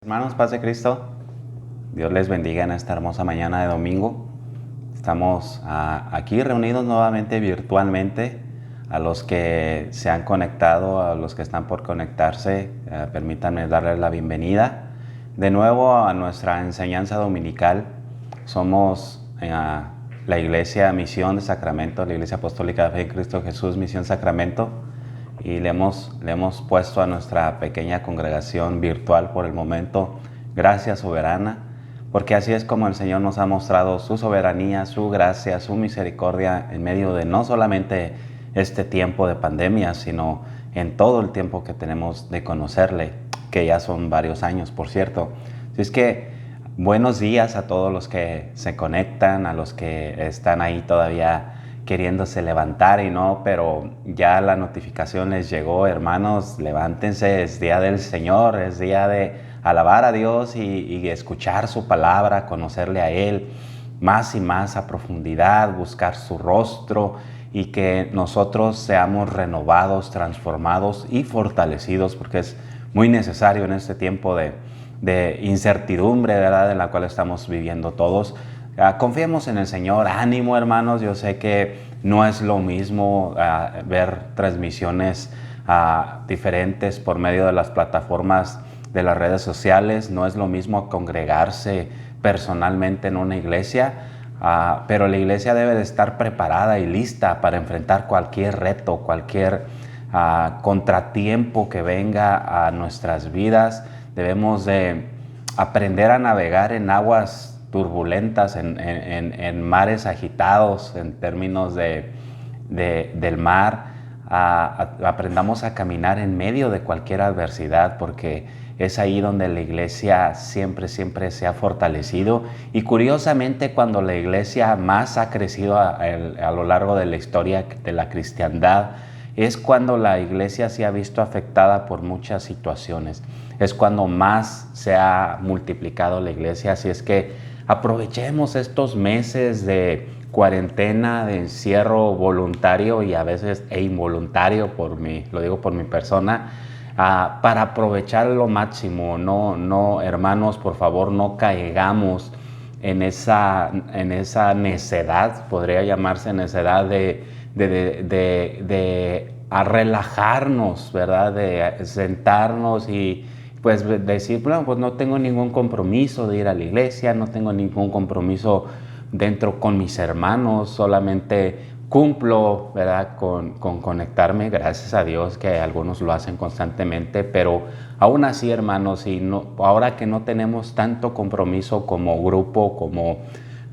Hermanos, paz de Cristo. Dios les bendiga en esta hermosa mañana de domingo. Estamos aquí reunidos nuevamente virtualmente. A los que se han conectado, a los que están por conectarse, permítanme darles la bienvenida de nuevo a nuestra enseñanza dominical. Somos la Iglesia Misión de Sacramento, la Iglesia Apostólica de Fe en Cristo Jesús, Misión Sacramento. Y le hemos puesto a nuestra pequeña congregación virtual por el momento Gracia Soberana, porque así es como el Señor nos ha mostrado su soberanía, su gracia, su misericordia en medio de no solamente este tiempo de pandemia, sino en todo el tiempo que tenemos de conocerle, que ya son varios años, por cierto. Así es que buenos días a todos los que se conectan, a los que están ahí todavía queriéndose levantar y no, pero ya la notificación les llegó. Hermanos, levántense, es día del Señor, es día de alabar a Dios y escuchar su palabra, conocerle a Él más y más a profundidad, buscar su rostro y que nosotros seamos renovados, transformados y fortalecidos, porque es muy necesario en este tiempo de incertidumbre, ¿verdad?, en la cual estamos viviendo todos. Confiemos en el Señor. Ánimo, hermanos. Yo sé que no es lo mismo ver transmisiones diferentes por medio de las plataformas de las redes sociales. No es lo mismo congregarse personalmente en una iglesia, pero la iglesia debe de estar preparada y lista para enfrentar cualquier reto, cualquier contratiempo que venga a nuestras vidas. Debemos de aprender a navegar en aguas turbulentas, en mares agitados, en términos del mar. Aprendamos a caminar en medio de cualquier adversidad, porque es ahí donde la iglesia siempre se ha fortalecido. Y curiosamente, cuando la iglesia más ha crecido a lo largo de la historia de la cristiandad, es cuando la iglesia se ha visto afectada por muchas situaciones. Es cuando más se ha multiplicado la iglesia. Así es que aprovechemos estos meses de cuarentena, de encierro voluntario y a veces involuntario, lo digo por mi persona, para aprovechar lo máximo. No, hermanos, por favor, no caigamos en esa necedad, podría llamarse necedad a relajarnos, ¿verdad? De sentarnos y pues decir, bueno, pues no tengo ningún compromiso de ir a la iglesia, no tengo ningún compromiso dentro con mis hermanos, solamente cumplo, ¿verdad?, con conectarme. Gracias a Dios que algunos lo hacen constantemente, pero aún así, hermanos, ahora que no tenemos tanto compromiso como grupo,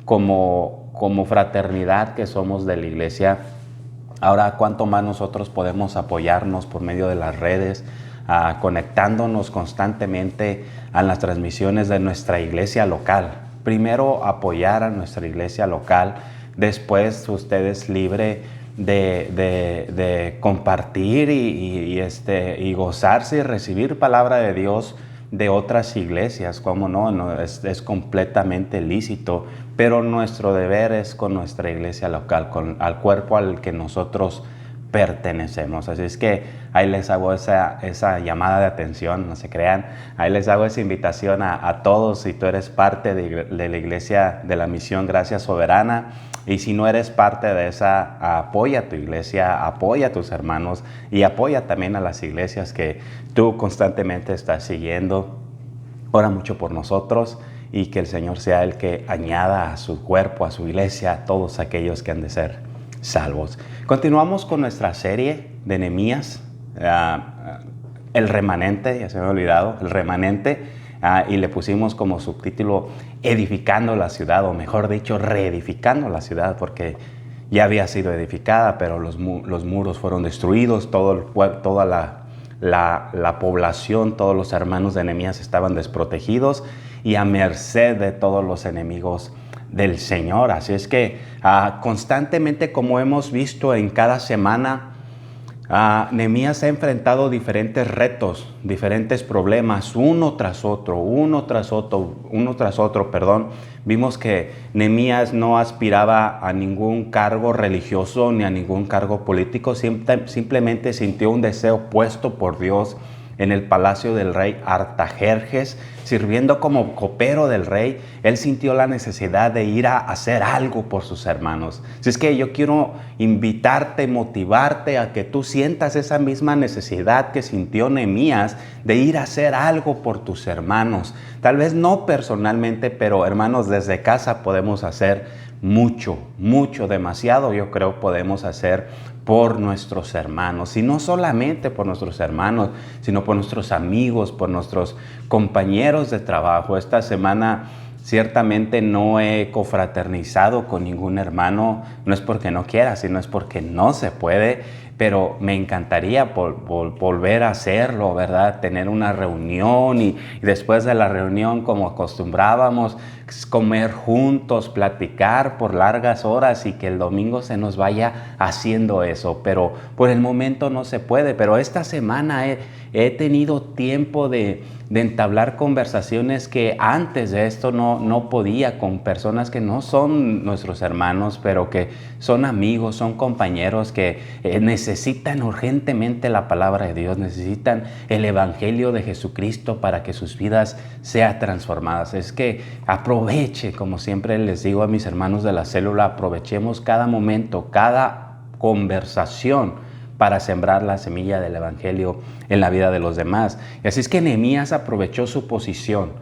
como fraternidad que somos de la iglesia, ahora cuánto más nosotros podemos apoyarnos por medio de las redes, conectándonos constantemente a las transmisiones de nuestra iglesia local. Primero apoyar a nuestra iglesia local, después ustedes libre de compartir y gozarse y recibir palabra de Dios de otras iglesias. Cómo no, es completamente lícito, pero nuestro deber es con nuestra iglesia local, al cuerpo al que nosotros pertenecemos. Así es que ahí les hago esa llamada de atención, no se crean. Ahí les hago esa invitación a todos. Si tú eres parte de la iglesia de la Misión Gracia Soberana, y si no eres parte de esa, apoya a tu iglesia, apoya a tus hermanos y apoya también a las iglesias que tú constantemente estás siguiendo. Ora mucho por nosotros y que el Señor sea el que añada a su cuerpo, a su iglesia, a todos aquellos que han de ser salvos. Continuamos con nuestra serie de Nehemías, el remanente, ya se me ha olvidado, el remanente, y le pusimos como subtítulo edificando la ciudad, o mejor dicho, reedificando la ciudad, porque ya había sido edificada, pero los muros fueron destruidos, toda la población, todos los hermanos de Nehemías estaban desprotegidos y a merced de todos los enemigos del Señor. Así es que constantemente, como hemos visto en cada semana, Nehemías ha enfrentado diferentes retos, diferentes problemas, uno tras otro. Vimos que Nehemías no aspiraba a ningún cargo religioso ni a ningún cargo político, simplemente sintió un deseo puesto por Dios en el palacio del rey Artajerjes, sirviendo como copero del rey, él sintió la necesidad de ir a hacer algo por sus hermanos. Así es que yo quiero invitarte, motivarte a que tú sientas esa misma necesidad que sintió Nehemías de ir a hacer algo por tus hermanos. Tal vez no personalmente, pero hermanos, desde casa podemos hacer mucho, demasiado, yo creo, podemos hacer por nuestros hermanos. Y no solamente por nuestros hermanos, sino por nuestros amigos, por nuestros compañeros de trabajo. Esta semana ciertamente no he confraternizado con ningún hermano. No es porque no quiera, sino es porque no se puede. Pero me encantaría volver a hacerlo, ¿verdad? Tener una reunión y después de la reunión, como acostumbrábamos, comer juntos, platicar por largas horas y que el domingo se nos vaya haciendo eso. Pero por el momento no se puede. Pero esta semana he tenido tiempo de entablar conversaciones que antes de esto no podía, con personas que no son nuestros hermanos, pero que son amigos, son compañeros que necesitan urgentemente la palabra de Dios, necesitan el evangelio de Jesucristo para que sus vidas sean transformadas. Es que aproveche, como siempre les digo a mis hermanos de la célula, aprovechemos cada momento, cada conversación para sembrar la semilla del evangelio en la vida de los demás. Y así es que Nehemías aprovechó su posición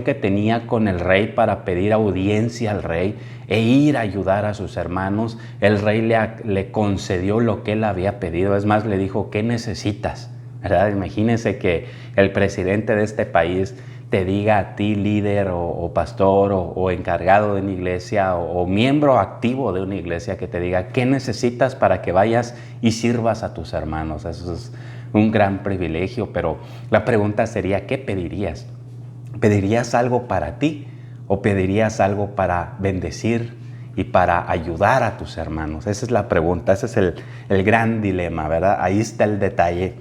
que tenía con el rey para pedir audiencia al rey e ir a ayudar a sus hermanos. El rey le concedió lo que él había pedido. Es más, le dijo, ¿qué necesitas? ¿Verdad? Imagínense que el presidente de este país te diga a ti, líder o pastor o encargado de una iglesia o miembro activo de una iglesia, que te diga qué necesitas para que vayas y sirvas a tus hermanos. Eso es un gran privilegio, pero la pregunta sería, ¿qué pedirías? ¿Pedirías algo para ti o pedirías algo para bendecir y para ayudar a tus hermanos? Esa es la pregunta, ese es el gran dilema, ¿verdad? Ahí está el detalle.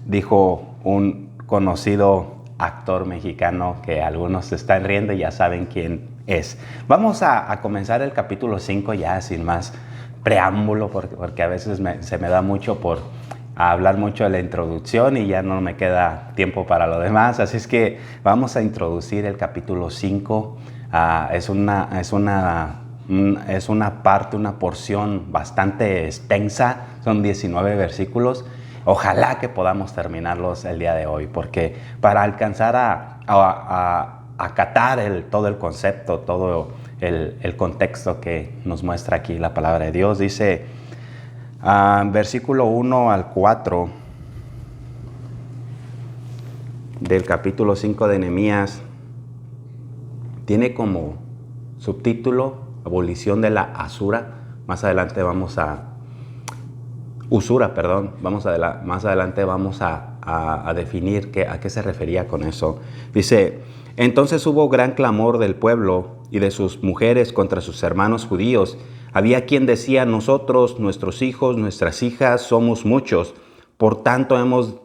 Dijo un conocido actor mexicano, que algunos se están riendo y ya saben quién es. Vamos a comenzar el capítulo 5 ya sin más preámbulo, porque a veces se me da mucho por hablar mucho de la introducción y ya no me queda tiempo para lo demás. Así es que vamos a introducir el capítulo 5. Es una porción bastante extensa, son 19 versículos. Ojalá que podamos terminarlos el día de hoy, porque para alcanzar a acatar todo el concepto, todo el contexto que nos muestra aquí la palabra de Dios, dice versículo 1 al 4 del capítulo 5 de Nehemías, tiene como subtítulo abolición de la usura. Más adelante vamos a definir a qué se refería con eso. Dice, entonces hubo gran clamor del pueblo y de sus mujeres contra sus hermanos judíos. Había quien decía, nosotros, nuestros hijos, nuestras hijas, somos muchos. Por tanto hemos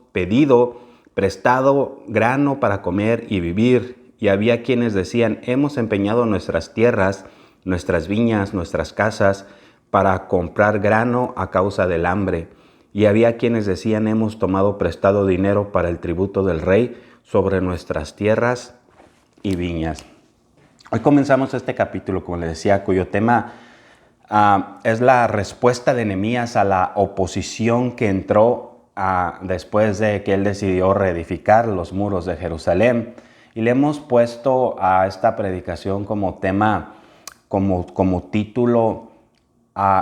prestado grano para comer y vivir. Y había quienes decían, hemos empeñado nuestras tierras, nuestras viñas, nuestras casas, para comprar grano a causa del hambre. Y había quienes decían, hemos tomado prestado dinero para el tributo del rey sobre nuestras tierras y viñas. Hoy comenzamos este capítulo, como les decía, cuyo tema es la respuesta de Nehemías a la oposición que entró después de que él decidió reedificar los muros de Jerusalén. Y le hemos puesto a esta predicación como tema, como título,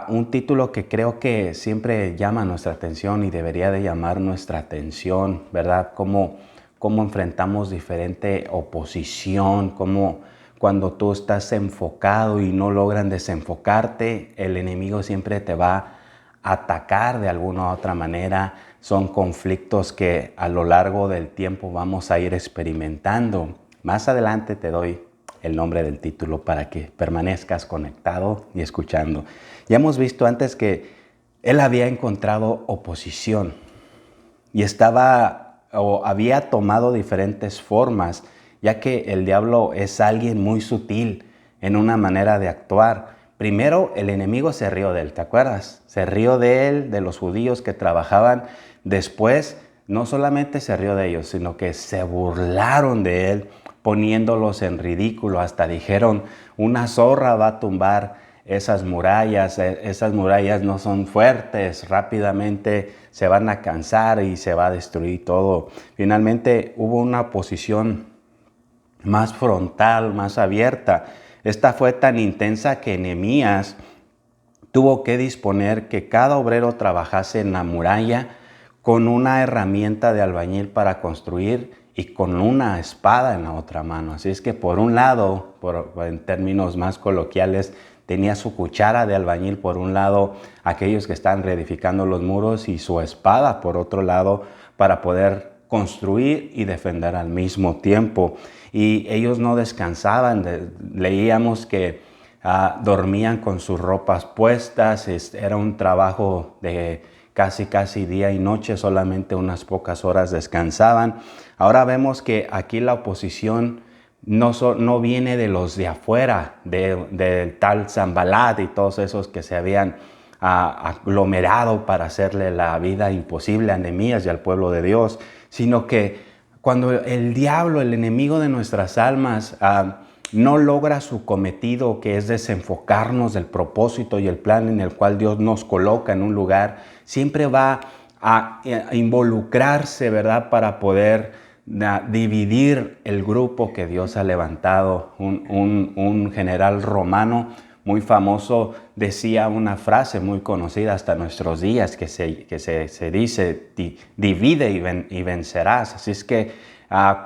un título que creo que siempre llama nuestra atención y debería de llamar nuestra atención, ¿verdad? Cómo enfrentamos diferente oposición, cómo cuando tú estás enfocado y no logran desenfocarte, el enemigo siempre te va a atacar de alguna u otra manera. Son conflictos que a lo largo del tiempo vamos a ir experimentando. Más adelante te doy el nombre del título para que permanezcas conectado y escuchando. Ya hemos visto antes que él había encontrado oposición y había tomado diferentes formas, ya que el diablo es alguien muy sutil en una manera de actuar. Primero, el enemigo se rió de él, ¿te acuerdas? Se rió de él, de los judíos que trabajaban. Después no solamente se rió de ellos, sino que se burlaron de él, poniéndolos en ridículo. Hasta dijeron, una zorra va a tumbar esas murallas no son fuertes, rápidamente se van a cansar y se va a destruir todo. Finalmente hubo una oposición más frontal, más abierta. Esta fue tan intensa que Nehemías tuvo que disponer que cada obrero trabajase en la muralla con una herramienta de albañil para construir y con una espada en la otra mano. Así es que por un lado, en términos más coloquiales, tenía su cuchara de albañil por un lado, aquellos que estaban reedificando los muros, y su espada por otro lado, para poder construir y defender al mismo tiempo. Y ellos no descansaban. Leíamos que dormían con sus ropas puestas. Era un trabajo de casi día y noche, solamente unas pocas horas descansaban. Ahora vemos que aquí la oposición no viene de los de afuera, del tal Sanballat y todos esos que se habían aglomerado para hacerle la vida imposible a Nehemías y al pueblo de Dios, sino que cuando el diablo, el enemigo de nuestras almas, no logra su cometido, que es desenfocarnos del propósito y el plan en el cual Dios nos coloca en un lugar, siempre va a involucrarse, ¿verdad?, para poder dividir el grupo que Dios ha levantado. Un general romano muy famoso decía una frase muy conocida hasta nuestros días que se dice, divide y vencerás. Así es que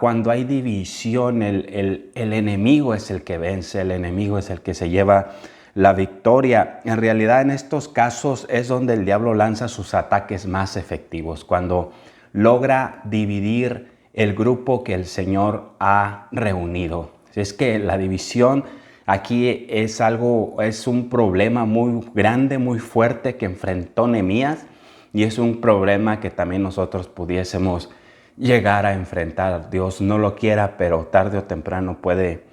cuando hay división, el enemigo es el que vence, el enemigo es el que se lleva la victoria. En realidad, en estos casos es donde el diablo lanza sus ataques más efectivos, cuando logra dividir el grupo que el Señor ha reunido. Es que la división aquí es un problema muy grande, muy fuerte que enfrentó Nehemías, y es un problema que también nosotros pudiésemos llegar a enfrentar. Dios no lo quiera, pero tarde o temprano puede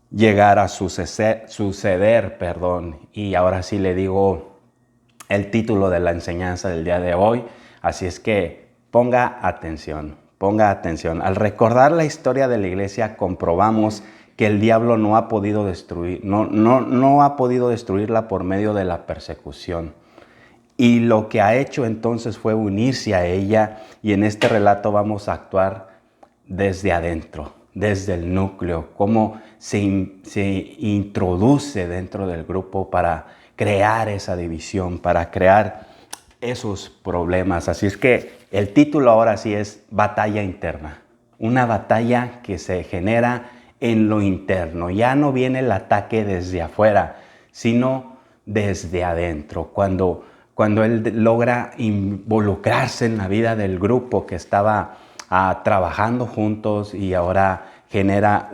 llegar a suceder. Y ahora sí le digo el título de la enseñanza del día de hoy. Así es que ponga atención. Al recordar la historia de la iglesia, comprobamos que el diablo no ha podido destruirla por medio de la persecución. Y lo que ha hecho entonces fue unirse a ella, y en este relato vamos a actuar desde adentro, desde el núcleo, cómo se introduce dentro del grupo para crear esa división, para crear esos problemas. Así es que el título ahora sí es Batalla Interna. Una batalla que se genera en lo interno. Ya no viene el ataque desde afuera, sino desde adentro. Cuando él logra involucrarse en la vida del grupo que estaba trabajando juntos, y ahora genera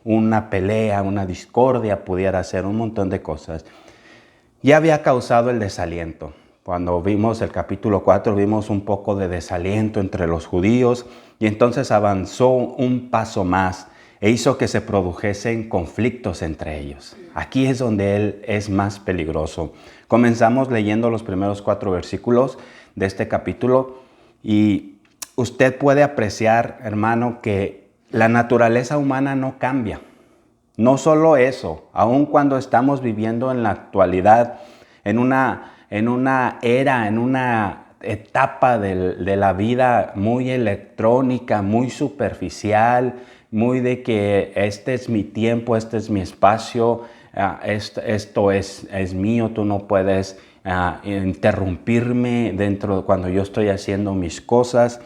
una pelea, una discordia, pudiera ser un montón de cosas. Ya había causado el desaliento. Cuando vimos el capítulo 4, vimos un poco de desaliento entre los judíos, y entonces avanzó un paso más e hizo que se produjesen conflictos entre ellos. Aquí es donde él es más peligroso. Comenzamos leyendo los primeros 4 versículos de este capítulo, y usted puede apreciar, hermano, que la naturaleza humana no cambia. No solo eso, aun cuando estamos viviendo en la actualidad en una era, en una etapa de la vida muy electrónica, muy superficial, muy de que este es mi tiempo, este es mi espacio, esto es mío, tú no puedes interrumpirme cuando yo estoy haciendo mis cosas.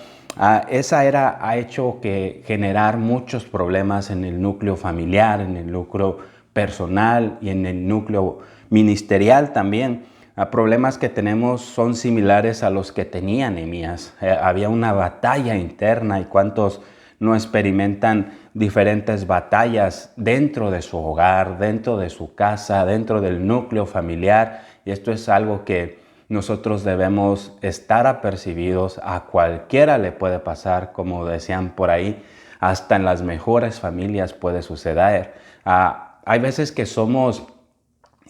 Esa era ha hecho que generar muchos problemas en el núcleo familiar, en el núcleo personal y en el núcleo ministerial también. Problemas que tenemos son similares a los que tenía Nehemías. Había una batalla interna, y cuántos no experimentan diferentes batallas dentro de su hogar, dentro de su casa, dentro del núcleo familiar. Y esto es algo que nosotros debemos estar apercibidos. A cualquiera le puede pasar, como decían por ahí, hasta en las mejores familias puede suceder. Hay veces que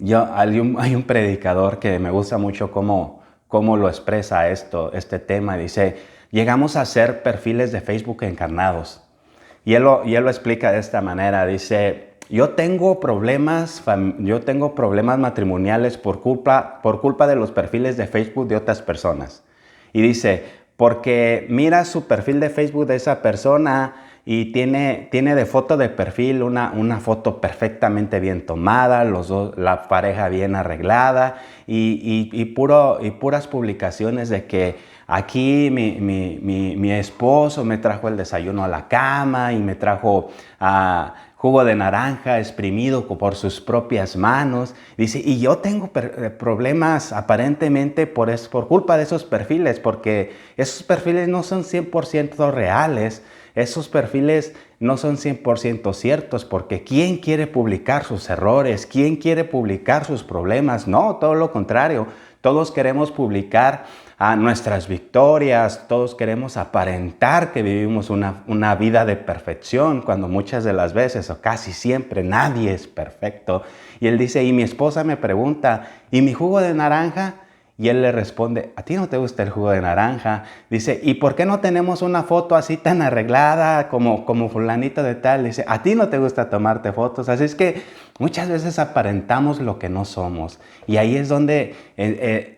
hay un predicador que me gusta mucho cómo lo expresa este tema. Dice, llegamos a hacer perfiles de Facebook encarnados. Y él lo explica de esta manera. Dice, yo tengo problemas matrimoniales por culpa de los perfiles de Facebook de otras personas. Y dice, porque mira su perfil de Facebook de esa persona y tiene de foto de perfil una foto perfectamente bien tomada, la pareja bien arreglada y puras publicaciones de que aquí mi esposo me trajo el desayuno a la cama y me trajo jugo de naranja exprimido por sus propias manos. Dice, y yo tengo problemas aparentemente por culpa de esos perfiles, porque esos perfiles no son 100% reales. Esos perfiles no son 100% ciertos, porque ¿quién quiere publicar sus errores? ¿Quién quiere publicar sus problemas? No, todo lo contrario. Todos queremos publicar nuestras victorias, todos queremos aparentar que vivimos una vida de perfección, cuando muchas de las veces, o casi siempre, nadie es perfecto. Y él dice, y mi esposa me pregunta, ¿y mi jugo de naranja? Y él le responde, ¿a ti no te gusta el jugo de naranja? Dice, ¿y por qué no tenemos una foto así tan arreglada como fulanito de tal? Dice, ¿a ti no te gusta tomarte fotos? Así es que muchas veces aparentamos lo que no somos. Y ahí es donde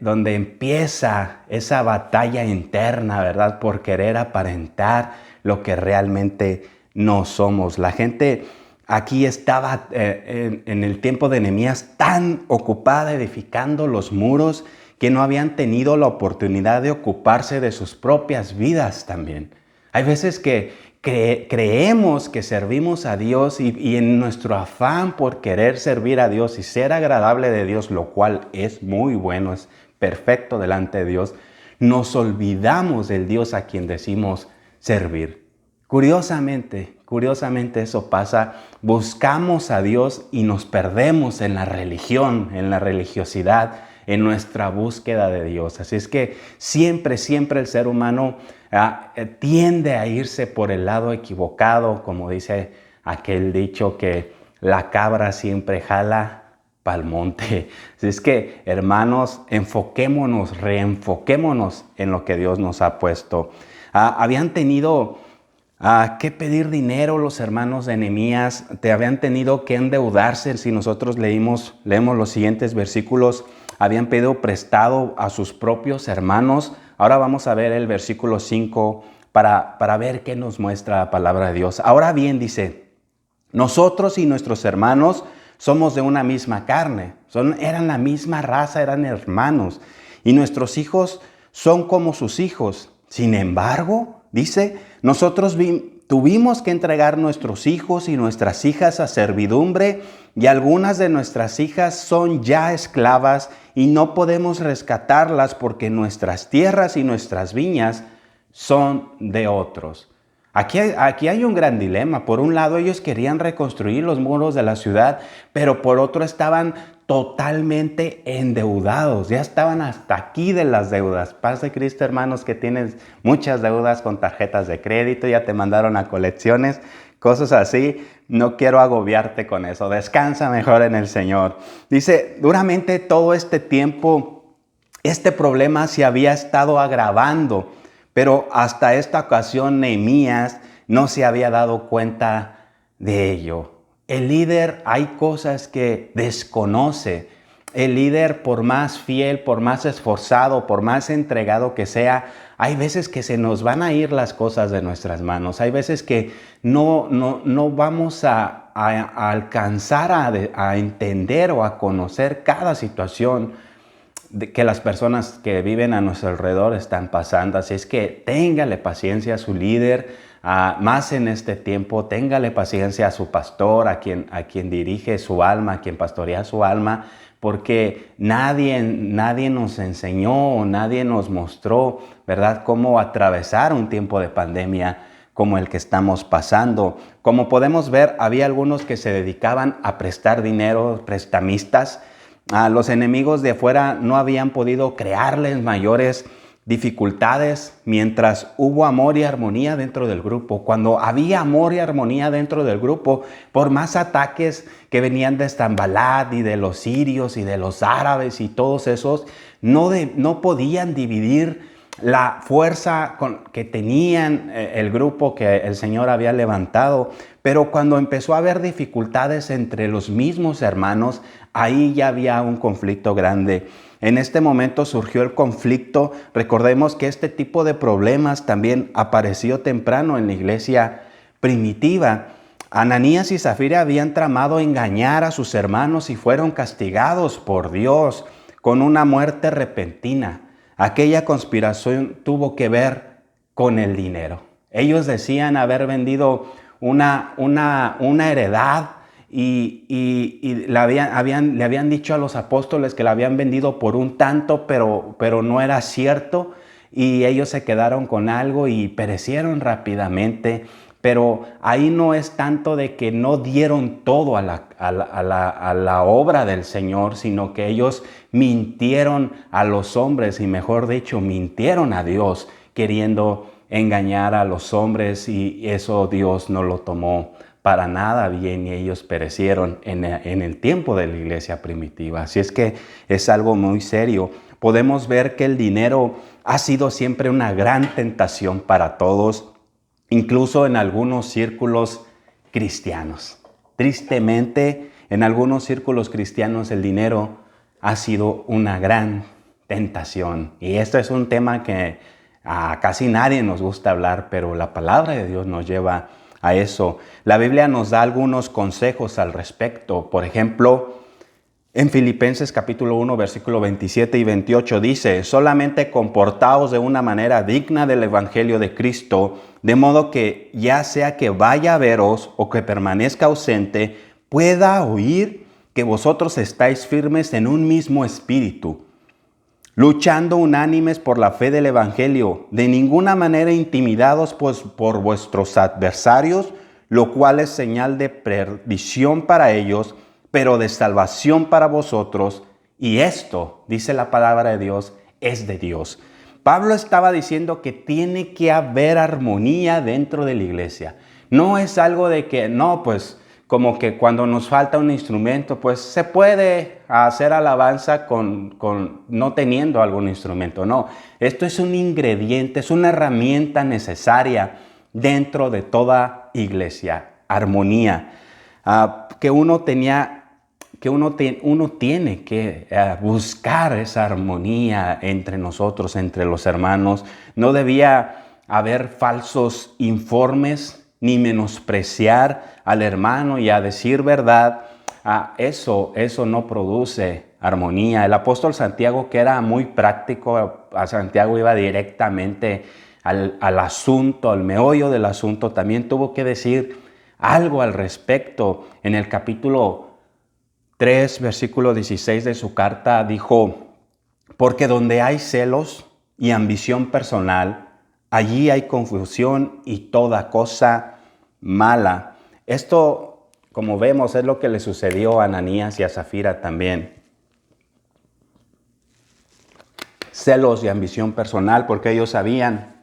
empieza esa batalla interna, ¿verdad? Por querer aparentar lo que realmente no somos. La gente aquí estaba en el tiempo de Nehemías tan ocupada edificando los muros que no habían tenido la oportunidad de ocuparse de sus propias vidas también. Hay veces que creemos que servimos a Dios y en nuestro afán por querer servir a Dios y ser agradable de Dios, lo cual es muy bueno, es perfecto delante de Dios, nos olvidamos del Dios a quien decimos servir. Curiosamente eso pasa. Buscamos a Dios y nos perdemos en la religión, en la religiosidad, en nuestra búsqueda de Dios. Así es que siempre el ser humano tiende a irse por el lado equivocado, como dice aquel dicho que la cabra siempre jala pa'l monte. Así es que, hermanos, reenfoquémonos en lo que Dios nos ha puesto. Habían tenido que pedir dinero los hermanos de Nehemías, habían tenido que endeudarse. Si nosotros leemos los siguientes versículos, habían pedido prestado a sus propios hermanos. Ahora vamos a ver el versículo 5 para ver qué nos muestra la palabra de Dios. Ahora bien, dice, nosotros y nuestros hermanos somos de una misma carne, eran la misma raza, eran hermanos, y nuestros hijos son como sus hijos. Sin embargo, dice, nosotros tuvimos que entregar nuestros hijos y nuestras hijas a servidumbre, y algunas de nuestras hijas son ya esclavas y no podemos rescatarlas porque nuestras tierras y nuestras viñas son de otros. Aquí hay un gran dilema. Por un lado, ellos querían reconstruir los muros de la ciudad, pero por otro estaban totalmente endeudados. Ya estaban hasta aquí de las deudas. Paz de Cristo, hermanos, que tienes muchas deudas con tarjetas de crédito, ya te mandaron a colecciones, cosas así. No quiero agobiarte con eso. Descansa mejor en el Señor. Dice, duramente todo este tiempo, este problema se había estado agravando. Pero hasta esta ocasión Nehemías no se había dado cuenta de ello. El líder, hay cosas que desconoce. El líder, por más fiel, por más esforzado, por más entregado que sea, hay veces que se nos van a ir las cosas de nuestras manos. Hay veces que no vamos a alcanzar a entender o a conocer cada situación que las personas que viven a nuestro alrededor están pasando. Así es que téngale paciencia a su líder, más en este tiempo. Téngale paciencia a su pastor, a quien dirige su alma, a quien pastorea su alma, porque nadie nos enseñó, nadie nos mostró, ¿verdad?, cómo atravesar un tiempo de pandemia como el que estamos pasando. Como podemos ver, había algunos que se dedicaban a prestar dinero, prestamistas. Los enemigos de afuera no habían podido crearles mayores dificultades mientras hubo amor y armonía dentro del grupo. Cuando había amor y armonía dentro del grupo, por más ataques que venían de Sanballat y de los sirios y de los árabes y todos esos, no podían dividir la fuerza que tenían el grupo que el Señor había levantado, pero cuando empezó a haber dificultades entre los mismos hermanos, ahí ya había un conflicto grande. En este momento surgió el conflicto. Recordemos que este tipo de problemas también apareció temprano en la iglesia primitiva. Ananías y Zafira habían tramado engañar a sus hermanos y fueron castigados por Dios con una muerte repentina. Aquella conspiración tuvo que ver con el dinero. Ellos decían haber vendido una heredad y le habían dicho a los apóstoles que la habían vendido por un tanto, pero no era cierto, y ellos se quedaron con algo y perecieron rápidamente. Pero ahí no es tanto de que no dieron todo a la obra del Señor, sino que ellos mintieron a los hombres, y mejor dicho, mintieron a Dios, queriendo engañar a los hombres, y eso Dios no lo tomó para nada bien, y ellos perecieron en el tiempo de la iglesia primitiva. Así es que es algo muy serio. Podemos ver que el dinero ha sido siempre una gran tentación para todos, incluso en algunos círculos cristianos. Tristemente, en algunos círculos cristianos el dinero ha sido una gran tentación. Y esto es un tema que a casi nadie nos gusta hablar, pero la palabra de Dios nos lleva a eso. La Biblia nos da algunos consejos al respecto. Por ejemplo, en Filipenses capítulo 1, versículo 27 y 28 dice: solamente comportaos de una manera digna del evangelio de Cristo, de modo que ya sea que vaya a veros o que permanezca ausente, pueda oír que vosotros estáis firmes en un mismo espíritu, luchando unánimes por la fe del evangelio, de ninguna manera intimidados pues por vuestros adversarios, lo cual es señal de perdición para ellos, pero de salvación para vosotros. Y esto, dice la palabra de Dios, es de Dios. Pablo estaba diciendo que tiene que haber armonía dentro de la iglesia. No es algo de que, no, pues como que cuando nos falta un instrumento, pues se puede hacer alabanza con no teniendo algún instrumento. No, esto es un ingrediente, es una herramienta necesaria dentro de toda iglesia. Armonía, que uno tiene que buscar esa armonía entre nosotros, entre los hermanos. No debía haber falsos informes ni menospreciar al hermano, y a decir verdad, eso no produce armonía. El apóstol Santiago, que era muy práctico, a Santiago iba directamente al asunto, al meollo del asunto, también tuvo que decir algo al respecto. En el capítulo 3, versículo 16 de su carta, dijo: porque donde hay celos y ambición personal, allí hay confusión y toda cosa mala. Esto, como vemos, es lo que le sucedió a Ananías y a Zafira también. Celos y ambición personal, porque ellos sabían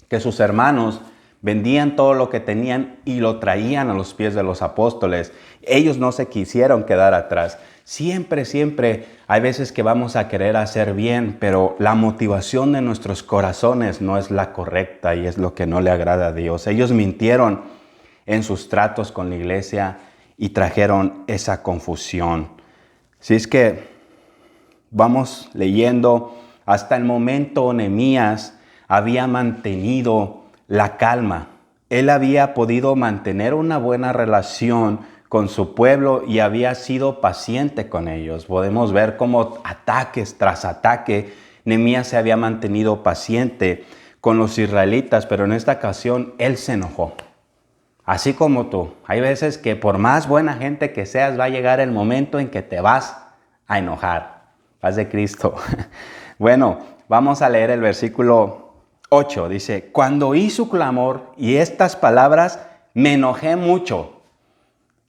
que sus hermanos vendían todo lo que tenían y lo traían a los pies de los apóstoles. Ellos no se quisieron quedar atrás. Siempre hay veces que vamos a querer hacer bien, pero la motivación de nuestros corazones no es la correcta, y es lo que no le agrada a Dios. Ellos mintieron en sus tratos con la iglesia y trajeron esa confusión. Si es que vamos leyendo, hasta el momento Nehemías había mantenido la calma. Él había podido mantener una buena relación con su pueblo y había sido paciente con ellos. Podemos ver cómo ataques tras ataque, Nehemías se había mantenido paciente con los israelitas, pero en esta ocasión él se enojó. Así como tú, hay veces que por más buena gente que seas, va a llegar el momento en que te vas a enojar. Paz de Cristo. Bueno, vamos a leer el versículo 8. Dice: cuando oí su clamor y estas palabras, me enojé mucho.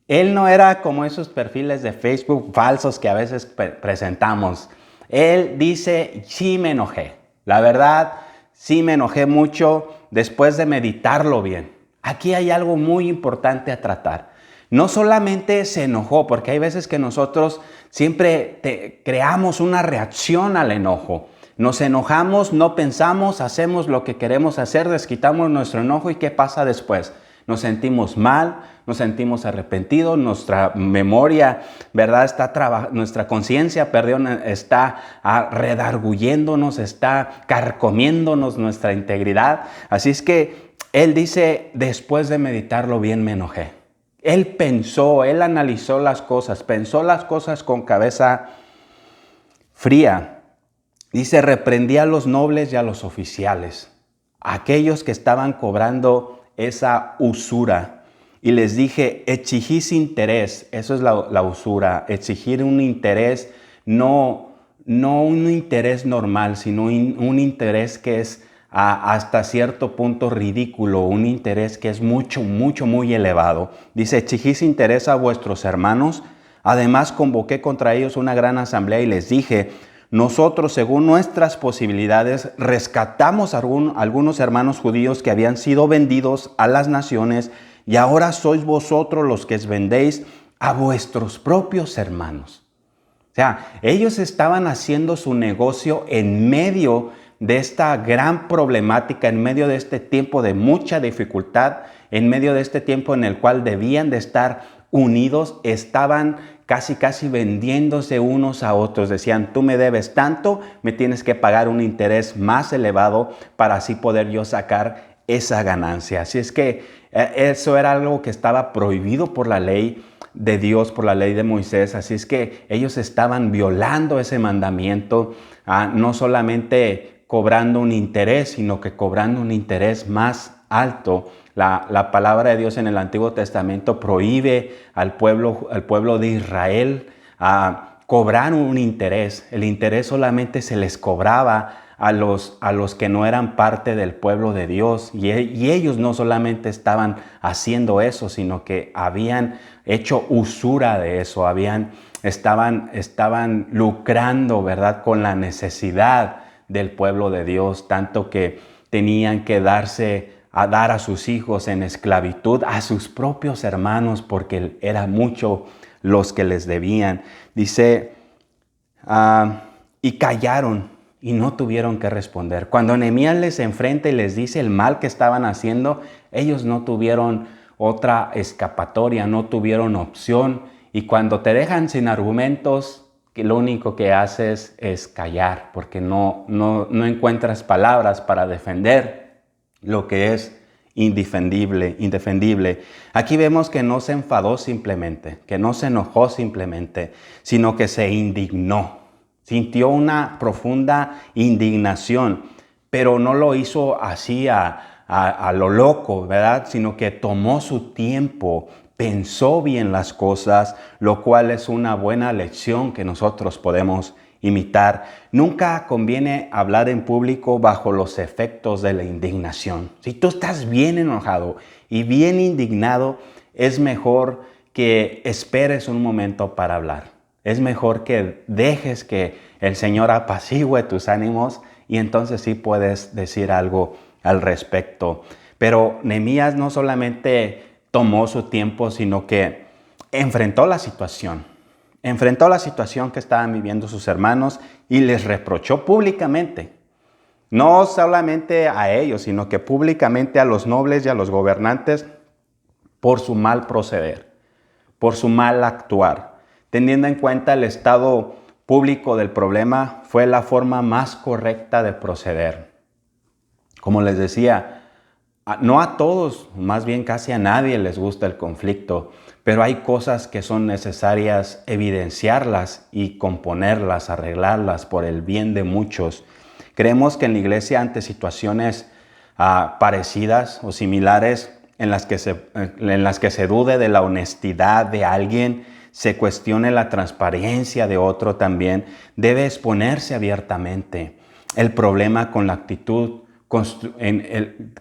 Él no era como esos perfiles de Facebook falsos que a veces presentamos. Él dice: sí me enojé. La verdad, sí me enojé mucho después de meditarlo bien. Aquí hay algo muy importante a tratar. No solamente se enojó, porque hay veces que nosotros siempre creamos una reacción al enojo. Nos enojamos, no pensamos, hacemos lo que queremos hacer, desquitamos nuestro enojo y ¿qué pasa después? Nos sentimos mal, nos sentimos arrepentidos, nuestra memoria, ¿verdad? Nuestra conciencia, perdón, está redarguyéndonos, está carcomiéndonos nuestra integridad. Así es que él dice, después de meditarlo bien me enojé. Él pensó, él analizó las cosas, pensó las cosas con cabeza fría. Dice, reprendí a los nobles y a los oficiales, aquellos que estaban cobrando esa usura. Y les dije, exigís interés, eso es la usura, exigir un interés, no un interés normal, sino un interés que es hasta cierto punto ridículo, un interés que es muy elevado. Dice, exigís interés a vuestros hermanos. Además, convoqué contra ellos una gran asamblea y les dije, nosotros, según nuestras posibilidades, rescatamos a algunos hermanos judíos que habían sido vendidos a las naciones y ahora sois vosotros los que vendéis a vuestros propios hermanos. O sea, ellos estaban haciendo su negocio en medio de esta gran problemática, en medio de este tiempo de mucha dificultad, en medio de este tiempo en el cual debían de estar unidos, estaban casi vendiéndose unos a otros. Decían, tú me debes tanto, me tienes que pagar un interés más elevado para así poder yo sacar esa ganancia. Así es que eso era algo que estaba prohibido por la ley de Dios, por la ley de Moisés. Así es que ellos estaban violando ese mandamiento, no solamente cobrando un interés, sino que cobrando un interés más alto. La palabra de Dios en el Antiguo Testamento prohíbe al pueblo de Israel a cobrar un interés. El interés solamente se les cobraba a los que no eran parte del pueblo de Dios. Y ellos no solamente estaban haciendo eso, sino que habían hecho usura de eso. Estaban lucrando, ¿verdad?, con la necesidad del pueblo de Dios, tanto que tenían que dar a sus hijos en esclavitud, a sus propios hermanos, porque era mucho los que les debían. Dice, y callaron y no tuvieron que responder. Cuando Nehemías les enfrenta y les dice el mal que estaban haciendo, ellos no tuvieron otra escapatoria, no tuvieron opción. Y cuando te dejan sin argumentos, que lo único que haces es callar, porque no encuentras palabras para defender lo que es indefendible. Aquí vemos que no se enfadó simplemente, que no se enojó simplemente, sino que se indignó. Sintió una profunda indignación, pero no lo hizo así a lo loco, ¿verdad? Sino que tomó su tiempo, pensó bien las cosas, lo cual es una buena lección que nosotros podemos imitar. Nunca conviene hablar en público bajo los efectos de la indignación. Si tú estás bien enojado y bien indignado, es mejor que esperes un momento para hablar. Es mejor que dejes que el Señor apacigüe tus ánimos y entonces sí puedes decir algo al respecto. Pero Nehemías no solamente tomó su tiempo, sino que enfrentó la situación. Enfrentó la situación que estaban viviendo sus hermanos y les reprochó públicamente. No solamente a ellos, sino que públicamente a los nobles y a los gobernantes por su mal proceder, por su mal actuar. Teniendo en cuenta el estado público del problema, fue la forma más correcta de proceder. Como les decía, no a todos, más bien casi a nadie les gusta el conflicto, pero hay cosas que son necesarias evidenciarlas y componerlas, arreglarlas por el bien de muchos. Creemos que en la iglesia, ante situaciones parecidas o similares en las que se dude de la honestidad de alguien, se cuestione la transparencia de otro también, debe exponerse abiertamente el problema con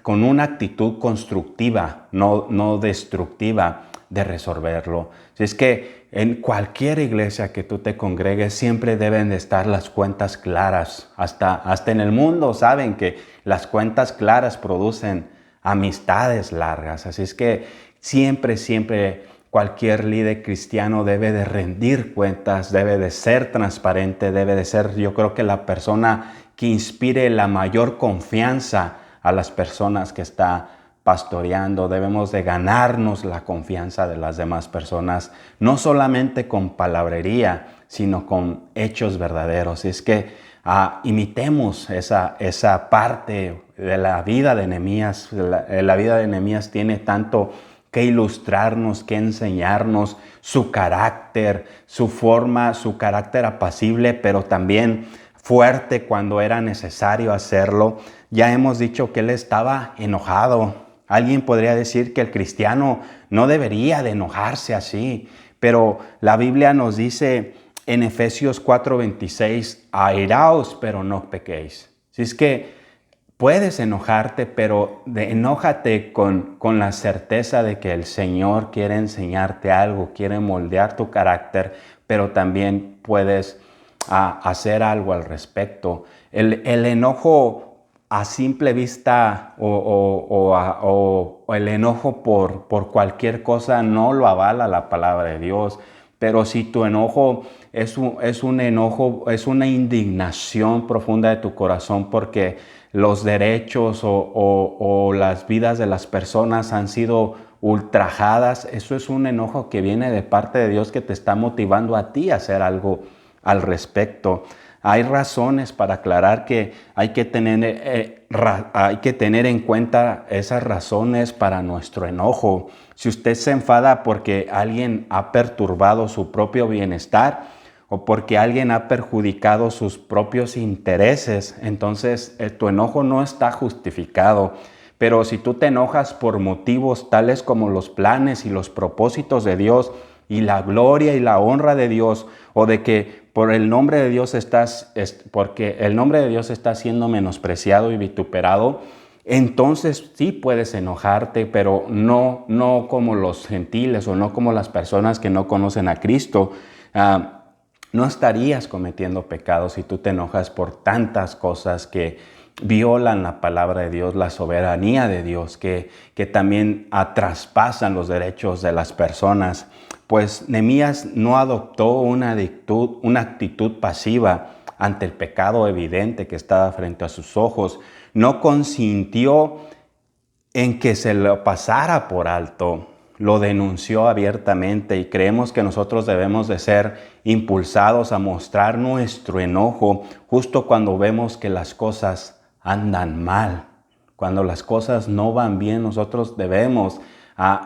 una actitud constructiva, no destructiva de resolverlo. Es que en cualquier iglesia que tú te congregues siempre deben de estar las cuentas claras. Hasta en el mundo saben que las cuentas claras producen amistades largas. Así es que siempre cualquier líder cristiano debe de rendir cuentas, debe de ser transparente, debe de ser, yo creo que la persona que inspire la mayor confianza a las personas que está pastoreando. Debemos de ganarnos la confianza de las demás personas, no solamente con palabrería, sino con hechos verdaderos. Es que imitemos esa parte de la vida de Nehemías. La vida de Nehemías tiene tanto que ilustrarnos, que enseñarnos, su carácter, su forma, su carácter apacible, pero también fuerte cuando era necesario hacerlo. Ya hemos dicho que él estaba enojado. Alguien podría decir que el cristiano no debería de enojarse así, pero la Biblia nos dice en Efesios 4:26, airaos, pero no pequéis. Si es que puedes enojarte, pero enójate con la certeza de que el Señor quiere enseñarte algo, quiere moldear tu carácter, pero también puedes hacer algo al respecto. El enojo a simple vista o el enojo por cualquier cosa no lo avala la palabra de Dios. Pero si tu enojo es un enojo, es una indignación profunda de tu corazón porque los derechos o las vidas de las personas han sido ultrajadas, eso es un enojo que viene de parte de Dios que te está motivando a ti a hacer algo al respecto. Hay razones para aclarar que hay que tener en cuenta esas razones para nuestro enojo. Si usted se enfada porque alguien ha perturbado su propio bienestar o porque alguien ha perjudicado sus propios intereses, entonces tu enojo no está justificado. Pero si tú te enojas por motivos tales como los planes y los propósitos de Dios y la gloria y la honra de Dios, o de que por el nombre de Dios porque el nombre de Dios está siendo menospreciado y vituperado, entonces sí puedes enojarte, pero no como los gentiles o no como las personas que no conocen a Cristo. No estarías cometiendo pecados si tú te enojas por tantas cosas que violan la palabra de Dios, la soberanía de Dios, que también traspasan los derechos de las personas. Pues Nehemías no adoptó una actitud pasiva ante el pecado evidente que estaba frente a sus ojos. No consintió en que se lo pasara por alto. Lo denunció abiertamente y creemos que nosotros debemos de ser impulsados a mostrar nuestro enojo justo cuando vemos que las cosas andan mal. Cuando las cosas no van bien, nosotros debemos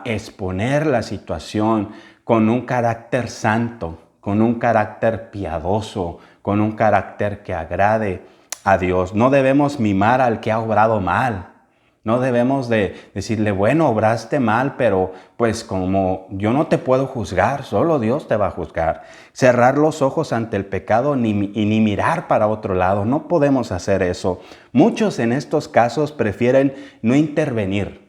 exponer la situación con un carácter santo, con un carácter piadoso, con un carácter que agrade a Dios. No debemos mimar al que ha obrado mal. No debemos de decirle, bueno, obraste mal, pero pues como yo no te puedo juzgar, solo Dios te va a juzgar. Cerrar los ojos ante el pecado ni mirar para otro lado. No podemos hacer eso. Muchos en estos casos prefieren no intervenir.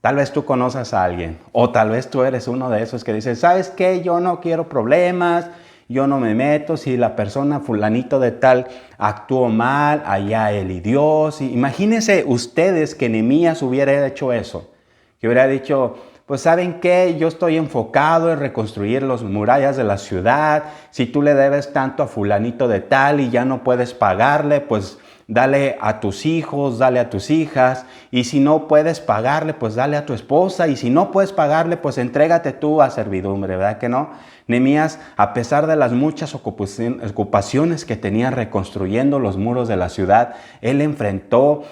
Tal vez tú conoces a alguien o tal vez tú eres uno de esos que dice, ¿sabes qué? Yo no quiero problemas, yo no me meto. Si la persona fulanito de tal actuó mal, allá él y Dios. Imagínense ustedes que Nehemías hubiera hecho eso, que hubiera dicho, pues ¿saben qué? Yo estoy enfocado en reconstruir las murallas de la ciudad. Si tú le debes tanto a fulanito de tal y ya no puedes pagarle, pues dale a tus hijos, dale a tus hijas, y si no puedes pagarle, pues dale a tu esposa, y si no puedes pagarle, pues entrégate tú a servidumbre, ¿verdad que no? Nehemías, a pesar de las muchas ocupaciones que tenía reconstruyendo los muros de la ciudad, él enfrentó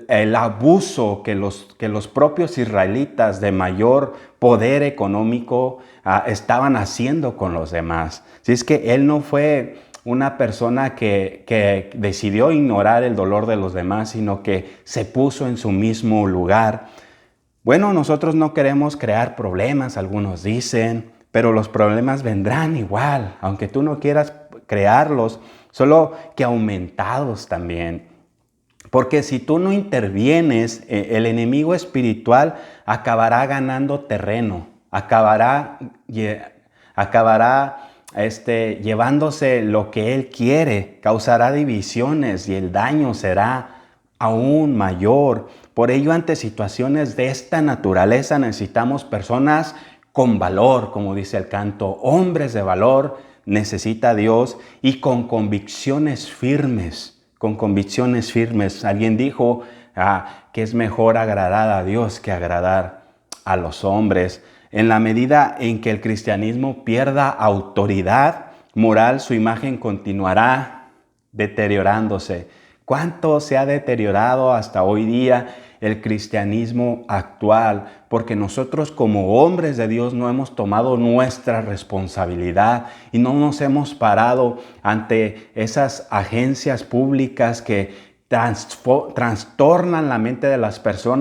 el abuso que los propios israelitas de mayor poder económico estaban haciendo con los demás. Si es que él no fue una persona que decidió ignorar el dolor de los demás, sino que se puso en su mismo lugar. Bueno, nosotros no queremos crear problemas, algunos dicen, pero los problemas vendrán igual, aunque tú no quieras crearlos, solo que aumentados también. Porque si tú no intervienes, el enemigo espiritual acabará ganando terreno, acabará llevándose lo que él quiere, causará divisiones y el daño será aún mayor. Por ello, ante situaciones de esta naturaleza necesitamos personas con valor, como dice el canto, hombres de valor necesita Dios y con convicciones firmes con convicciones firmes. Alguien dijo que es mejor agradar a Dios que agradar a los hombres. En la medida en que el cristianismo pierda autoridad moral, su imagen continuará deteriorándose. ¿Cuánto se ha deteriorado hasta hoy día el cristianismo actual? Porque nosotros como hombres de Dios no hemos tomado nuestra responsabilidad y no nos hemos parado ante esas agencias públicas que trastornan la mente de las personas